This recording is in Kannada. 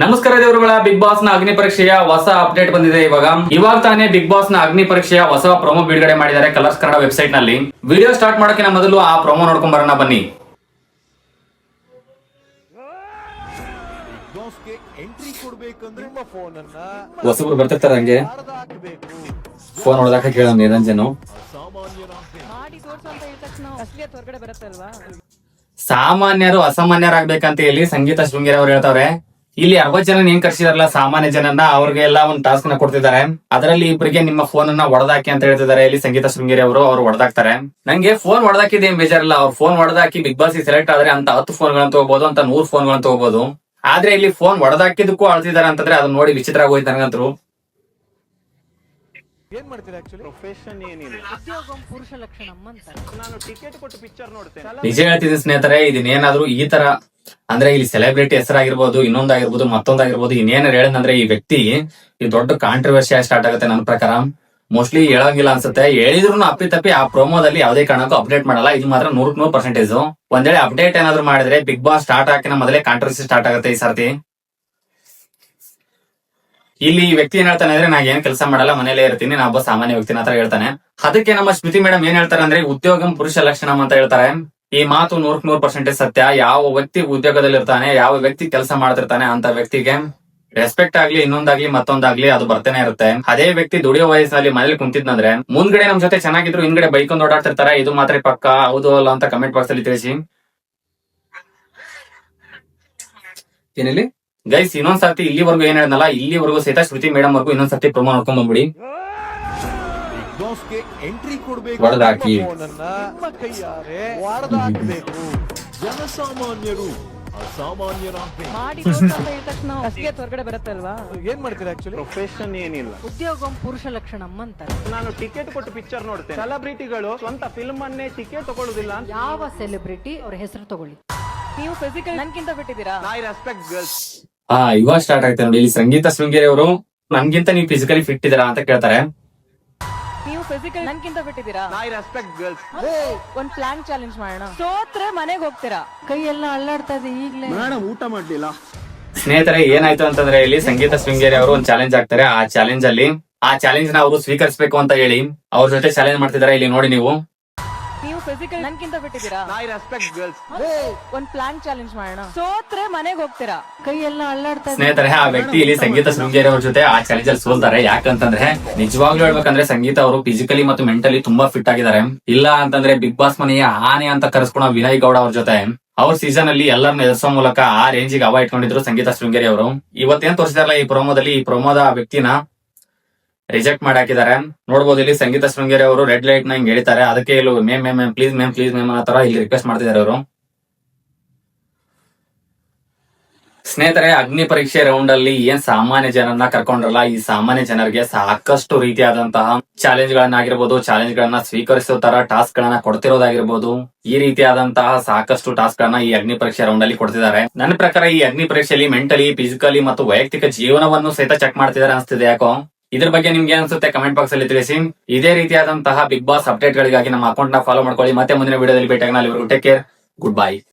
ನಮಸ್ಕಾರ ದೇವರುಗಳ ಬಿಗ್ ಬಾಸ್ ನ ಅಗ್ನಿ ಪರೀಕ್ಷೆಯ ಹೊಸ ಅಪ್ಡೇಟ್ ಬಂದಿದೆ. ಇವಾಗ ತಾನೇ ಬಿಗ್ ಬಾಸ್ ನ ಅಗ್ನಿ ಪರೀಕ್ಷೆಯ ಹೊಸ ಪ್ರೊಮೋ ಬಿಡುಗಡೆ ಮಾಡಿದ್ದಾರೆ ಕಲರ್ಸ್ ಕನ್ನಡ ವೆಬ್ಸೈಟ್ ನಲ್ಲಿ. ವಿಡಿಯೋ ಸ್ಟಾರ್ಟ್ ಮಾಡೋಕ್ಕಿಂತ ಮೊದಲು ಆ ಪ್ರೊಮೋ ನೋಡ್ಕೊಂಡ್ ಬರೋಣ ಬನ್ನಿ. ಹೊಸಬ್ರು ಬರ್ತಿರ್ತಾರೆ ಹಂಗೆ ಫೋನ್ ಹೊಡೆದಾಕ ಕೇಳ ನಿರಂಜನು. ಸಾಮಾನ್ಯರು ಅಸಾಮಾನ್ಯರಾಗ್ಬೇಕಂತ ಹೇಳಿ ಸಂಗೀತ ಶೃಂಗೇರಿ ಅವ್ರು ಹೇಳ್ತಾವ್ರೆ. ಇಲ್ಲಿ 60 ಜನ ಏನ್ ಕರ್ಸಿದಾರಲ್ಲ ಸಾಮಾನ್ಯ ಜನನ್ನ, ಅವ್ರಿಗೆಲ್ಲ ಒಂದು ಟಾಸ್ಕ್ ನ ಕೊಡ್ತಿದ್ದಾರೆ. ಅದರಲ್ಲಿ ಇಬ್ಬರಿಗೆ ನಿಮ್ಮ ಫೋನ್ ಅನ್ನ ಹೊಡೆದಾಕಿ ಅಂತ ಹೇಳ್ತಿದ್ದಾರೆ. ಇಲ್ಲಿ ಸಂಗೀತ ಶೃಂಗೇರಿ ಅವರು ಹೊಡೆದಾಕ್ತಾರೆ. ನಂಗೆ ಫೋನ್ ಹೊಡೆದಾಕಿದ್ ಏನ್ ಬೇಜಾರಿಲ್ಲ. ಅವ್ರು ಫೋನ್ ಹೊಡೆದಾಕಿ ಬಿಗ್ ಬಾಸ್ ಸೆಲೆಕ್ಟ್ ಆದ್ರೆ ಅಂತ 10 ಫೋನ್ಗಳನ್ನ ತಗೋಬಹುದು, ಅಂತ 100 ಫೋನ್ಗಳನ್ನ ತಗೋಬಹುದು. ಆದ್ರೆ ಇಲ್ಲಿ ಫೋನ್ ಹೊಡೆದಾಕಿದಕ್ಕೂ ಅಳ್ತಿದ್ದಾರೆ ಅಂತಂದ್ರೆ ಅದನ್ನ ನೋಡಿ ವಿಚಿತ್ರ ಆಗೋಯ್ತು ನನಗಂತರು. ಏನ್ ಮಾಡ್ತೀರಾ ಆಕ್ಚುಲಿ? ಪ್ರೊಫೆಷನ್ ಏನಿಲ್ಲ, ಉದ್ಯೋಗ ಪುರುಷ ಲಕ್ಷಣ ಅಂತ ನಾನು ಟಿಕೆಟ್ ಕೊಟ್ಟು ಪಿಕ್ಚರ್ ನೋಡ್ತೇನೆ. ನಿಜ ಹೇಳ್ತಿದ್ದೀನಿ ಸ್ನೇಹಿತರೆ, ಇದನ್ನೇನಾದ್ರೂ ಈ ತರ ಅಂದ್ರೆ ಇಲ್ಲಿ ಸೆಲೆಬ್ರಿಟಿ ಹೆಸರಾಗಿರ್ಬೋದು, ಇನ್ನೊಂದಾಗಿರ್ಬೋದು, ಮತ್ತೊಂದಾಗಿರ್ಬೋದು, ಇನ್ನೇನಾರು ಹೇಳಂದ್ರೆ ಈ ವ್ಯಕ್ತಿ ಈ ದೊಡ್ಡ ಕಾಂಟ್ರವರ್ಸಿ ಸ್ಟಾರ್ಟ್ ಆಗುತ್ತೆ. ನನ್ನ ಪ್ರಕಾರ ಮೋಸ್ಟ್ಲಿ ಹೇಳಂಗಿಲ್ಲ ಅನ್ಸುತ್ತೆ. ಹೇಳಿದ್ರು ಅಪ್ಪಿತಪ್ಪಿ ಆ ಪ್ರೋಮೋದಲ್ಲಿ ಯಾವುದೇ ಕಾರಣಕ್ಕೂ ಅಪ್ಡೇಟ್ ಮಾಡಲ್ಲ. ಇದು ಮಾತ್ರ 100% ಒಂದ್ ವೇಳೆ ಅಪ್ಡೇಟ್ ಏನಾದ್ರು ಮಾಡಿದ್ರೆ ಬಿಗ್ ಬಾಸ್ ಸ್ಟಾರ್ಟ್ ಹಾಕಿನ ಮೊದಲೇ ಕಾಂಟ್ರವರ್ಸಿ ಸ್ಟಾರ್ಟ್ ಆಗುತ್ತೆ ಈ ಸರ್ತಿ. ಇಲ್ಲಿ ಈ ವ್ಯಕ್ತಿ ಏನ್ ಹೇಳ್ತಾನೆ ಅಂದ್ರೆ, ನಾ ಏನ್ ಕೆಲಸ ಮಾಡಲ್ಲ, ಮನೇಲೇ ಇರ್ತೀನಿ, ನಾ ಒಬ್ಬ ಸಾಮಾನ್ಯ ವ್ಯಕ್ತಿನ ಹತ್ರ ಹೇಳ್ತಾನೆ. ಅದಕ್ಕೆ ನಮ್ಮ ಸ್ಮಿತಿ ಮೇಡಮ್ ಏನ್ ಹೇಳ್ತಾರೆ ಅಂದ್ರೆ, ಉದ್ಯೋಗಂ ಪುರುಷ ಲಕ್ಷಣ ಅಂತ ಹೇಳ್ತಾರೆ. ಈ ಮಾತು 100% ಸತ್ಯ. ಯಾವ ವ್ಯಕ್ತಿ ಉದ್ಯೋಗದಲ್ಲಿ ಇರ್ತಾನೆ, ಯಾವ ವ್ಯಕ್ತಿ ಕೆಲಸ ಮಾಡ್ತಿರ್ತಾನೆ ಅಂತ ವ್ಯಕ್ತಿಗೆ ರೆಸ್ಪೆಕ್ಟ್ ಆಗ್ಲಿ, ಇನ್ನೊಂದಾಗ್ಲಿ ಮತ್ತೊಂದಾಗ್ಲಿ ಅದು ಬರ್ತಾನೆ ಇರುತ್ತೆ. ಅದೇ ವ್ಯಕ್ತಿ ದುಡಿಯೋ ವಯಸ್ಸಿನಲ್ಲಿ ಮನೇಲಿ ಕುಂತಿದ್ನಂದ್ರೆ ಮುಂದ್ಗಡೆ ನಮ್ ಜೊತೆ ಚೆನ್ನಾಗಿದ್ರು ಹಿಂದ್ಗಡೆ ಬೈಕೊಂಡ್ ಓಡಾಡ್ತಿರ್ತಾರೆ. ಇದು ಮಾತ್ರ ಪಕ್ಕ ಹೌದು ಅಲ್ಲ ಅಂತ ಕಮೆಂಟ್ ಬಾಕ್ಸ್ ಅಲ್ಲಿ ತಿಳಿಸಿ. ಏನಿಲ್ಲಿ ಗೈಸ್ ಇನ್ನೊಂದ್ಸರ್ತಿ ಇಲ್ಲಿವರೆಗೂ ಏನ್ ಹೇಳಿದ್ನಲ್ಲ, ಇಲ್ಲಿವರೆಗೂ ಸಹಿತ ಶ್ರುತಿ ಮೇಡಮ್ ವರ್ಗು ಇನ್ನೊಂದ್ಸರ್ತಿ ಪ್ರೊಮೋ ನೋಡ್ಕೊಂಡ್ ಬಂದ್ಬಿಡಿ. ಎಂಟ್ರಿ ಕೊಡಬೇಕು, ಹೊಡೆದಾಕಿ ಜನಸಾಮಾನ್ಯರು ಹೊರಗಡೆ ಬರುತ್ತಲ್ವಾ? ಏನ್ ಮಾಡ್ತೀರಾ ಆಕ್ಚುಲಿ? ಪ್ರೊಫೆಷನ್ ಏನಿಲ್ಲ, ಉದ್ಯೋಗ ಪುರುಷ ಲಕ್ಷಣ ಅಂತಾರೆ. ನಾನು ಟಿಕೆಟ್ ಕೊಟ್ಟು ಪಿಕ್ಚರ್ ನೋಡ್ತೇನೆ. ಸೆಲೆಬ್ರಿಟಿಗಳು ಸ್ವಂತ ಫಿಲ್ಮ್ ಅನ್ನೇ ಟಿಕೆಟ್ ತಗೊಳ್ಳೋದಿಲ್ಲ. ಯಾವ ಸೆಲೆಬ್ರಿಟಿ ಅವ್ರ ಹೆಸರು ತಗೊಳ್ಳಿ. ನೀವು ಫಿಸಿಕಲ್ ನನ್ಗಿಂತ ಬಿಟ್ಟಿದ್ದೀರಾ. I respect girls. ಇವಾಗ ಸ್ಟಾರ್ಟ್ ಆಗ್ತದೆ ನೋಡಿ. ಇಲ್ಲಿ ಸಂಗೀತ ಶೃಂಗೇರಿ ಅವರು ನನ್ಗಿಂತ ನೀವು ಫಿಸಿಕಲಿ ಫಿಟ್ ಇದ್ದೀರಾ ಅಂತ ಕೇಳ್ತಾರೆ. ನೀವು ಫಿಸಿಕಲ್ ನನ್ಗಿಂತ ಬಿಟ್ಟಿದ್ದೀರಾ. I respect girls. ಒಂದ್ ಪ್ಲಾನ್ ಚಾಲೆಂಜ್ ಮಾಡೋಣ. ಸೋತ್ರೆ ಮನೆಗೆ ಹೋಗ್ತೀರಾ. ಕೈ ಎಲ್ಲ ಅಲ್ಲಾಡ್ತಾ ಇದೆ ಈಗ್ಲೇ. ಮೇಡಮ್ ಊಟ ಮಾಡ್ಲಿಲ್ಲ. ಸ್ನೇಹಿತರೆ ಏನಾಯ್ತು ಅಂತಂದ್ರೆ, ಇಲ್ಲಿ ಸಂಗೀತ ಶೃಂಗೇರಿ ಅವರು ಒಂದು ಚಾಲೆಂಜ್ ಆಗ್ತಾರೆ. ಆ ಚಾಲೆಂಜ್ ನ ಅವರು ಸ್ವೀಕರಿಸಬೇಕು ಅಂತ ಹೇಳಿ ಅವ್ರ ಜೊತೆ ಚಾಲೆಂಜ್ ಮಾಡ್ತಿದ್ದಾರೆ. ಇಲ್ಲಿ ನೋಡಿ ನೀವು. ನೀವು ಫಿಸಿಕಲ್ ನನ್ಗಿಂತ ಬಿಟ್ಟಿದ್ದೀರಾ. I respect girls. ಒಂದ್ ಪ್ಲಾನ್ ಚಾಲೆಂಜ್ ಮಾಡೋಣ. ಸೋತ್ರೆ ಮನೆಗೆ ಹೋಗ್ತೀರಾ. ಕೈ ಎಲ್ಲ ಅಲ್ಲಾಡ್ತಾ ಇದೆ. ಸ್ನೇಹಿತರೆ ಆ ವ್ಯಕ್ತಿ ಇಲ್ಲಿ ಸಂಗೀತ ಶೃಂಗೇರಿ ಅವ್ರ ಜೊತೆ ಆ ಚಾಲೆಂಜ್ ಅಲ್ಲಿ ಸೋಲ್ತಾರೆ. ಯಾಕಂತಂದ್ರೆ ನಿಜವಾಗ್ಲೂ ಹೇಳ್ಬೇಕಂದ್ರೆ ಸಂಗೀತ ಅವರು ಫಿಸಿಕಲಿ ಮತ್ತು ಮೆಂಟಲಿ ತುಂಬಾ ಫಿಟ್ ಆಗಿದ್ದಾರೆ. ಇಲ್ಲ ಅಂತಂದ್ರೆ ಬಿಗ್ ಬಾಸ್ ಮನೆಯ ಆನೆ ಅಂತ ಕರೆಸ್ಕೊಳೋ ವಿನಯ್ ಗೌಡ ಅವ್ರ ಜೊತೆ ಅವ್ರ ಸೀಸನ್ ಅಲ್ಲಿ ಎಲ್ಲರನ್ನ ಎದುರಿಸೋ ಮೂಲಕ ಆ ರೇಂಜಿಗೆ ಹವಾ ಇಟ್ಕೊಂಡಿದ್ರು ಸಂಗೀತ ಶೃಂಗೇರಿ ಅವರು. ಇವತ್ತೇನ್ ತೋರಿಸಿದಾರಲ್ಲ ಈ ಪ್ರೊಮೋದಲ್ಲಿ, ಈ ಪ್ರೊಮೋದ ವ್ಯಕ್ತಿನ ರಿಜೆಕ್ಟ್ ಮಾಡಿ ಹಾಕಿದ್ದಾರೆ. ನೋಡ್ಬೋದು ಇಲ್ಲಿ ಸಂಗೀತ ಶೃಂಗೇರಿ ಅವರು ರೆಡ್ ಲೈಟ್ ನ ಹಿಂಗ್ ಹೇಳ್ತಾರೆ. ಅದಕ್ಕೆ ಇಲ್ಲಿ ಮೇಮ್ ಪ್ಲೀಸ್ ಮೇಮ್ ಅನ್ನೋ ತರ ಇಲ್ಲಿ ರಿಕ್ವೆಸ್ಟ್ ಮಾಡ್ತಿದ್ದಾರೆ ಅವರು. ಸ್ನೇಹಿತರೆ ಅಗ್ನಿ ಪರೀಕ್ಷೆ ರೌಂಡ್ ಅಲ್ಲಿ ಏನ್ ಸಾಮಾನ್ಯ ಜನರನ್ನ ಕರ್ಕೊಂಡ್ರಲ್ಲ, ಈ ಸಾಮಾನ್ಯ ಜನರಿಗೆ ಸಾಕಷ್ಟು ರೀತಿಯಾದಂತಹ ಚಾಲೆಂಜ್ ಗಳನ್ನ ಸ್ವೀಕರಿಸೋ ತರ ಟಾಸ್ಕ್ ಗಳನ್ನ ಕೊಡ್ತಿರೋದಾಗಿರ್ಬೋದು. ಈ ರೀತಿಯಾದಂತಹ ಸಾಕಷ್ಟು ಟಾಸ್ಕ್ ಗಳನ್ನ ಈ ಅಗ್ನಿ ಪರೀಕ್ಷೆ ರೌಂಡ್ ಅಲ್ಲಿ ಕೊಡ್ತಿದ್ದಾರೆ. ನನ್ನ ಪ್ರಕಾರ ಈ ಅಗ್ನಿ ಪರೀಕ್ಷೆಯಲ್ಲಿ ಮೆಂಟಲಿ, ಫಿಸಿಕಲಿ ಮತ್ತು ವೈಯಕ್ತಿಕ ಜೀವನವನ್ನು ಸಹಿತ ಚೆಕ್ ಮಾಡ್ತಿದ್ದಾರೆ ಅನ್ಸ್ತಿದೆ ಯಾಕೋ. ಇದ್ರ ಬಗ್ಗೆ ನಿಮ್ಗೆ ಅನ್ಸುತ್ತೆ ಕಮೆಂಟ್ ಬಾಕ್ಸ್ ಅಲ್ಲಿ ತಿಳಿಸಿ. ಇದೇ ರೀತಿಯಾದಂತಹ ಬಿಗ್ ಬಾಸ್ ಅಪ್ಡೇಟ್ ಗಳಿಗಾಗಿ ನಮ್ಮ ಅಕೌಂಟ್ ನ ಫಾಲೋ ಮಾಡ್ಕೊಳ್ಳಿ. ಮತ್ತೆ ಮುಂದಿನ ವಿಡಿಯೋದಲ್ಲಿ ಭೇಟಿಯಾಗೋಣ. ಅಲ್ಲಿವರೆಗೂ ಟೇಕ್ ಕೇರ್, ಗುಡ್ ಬೈ.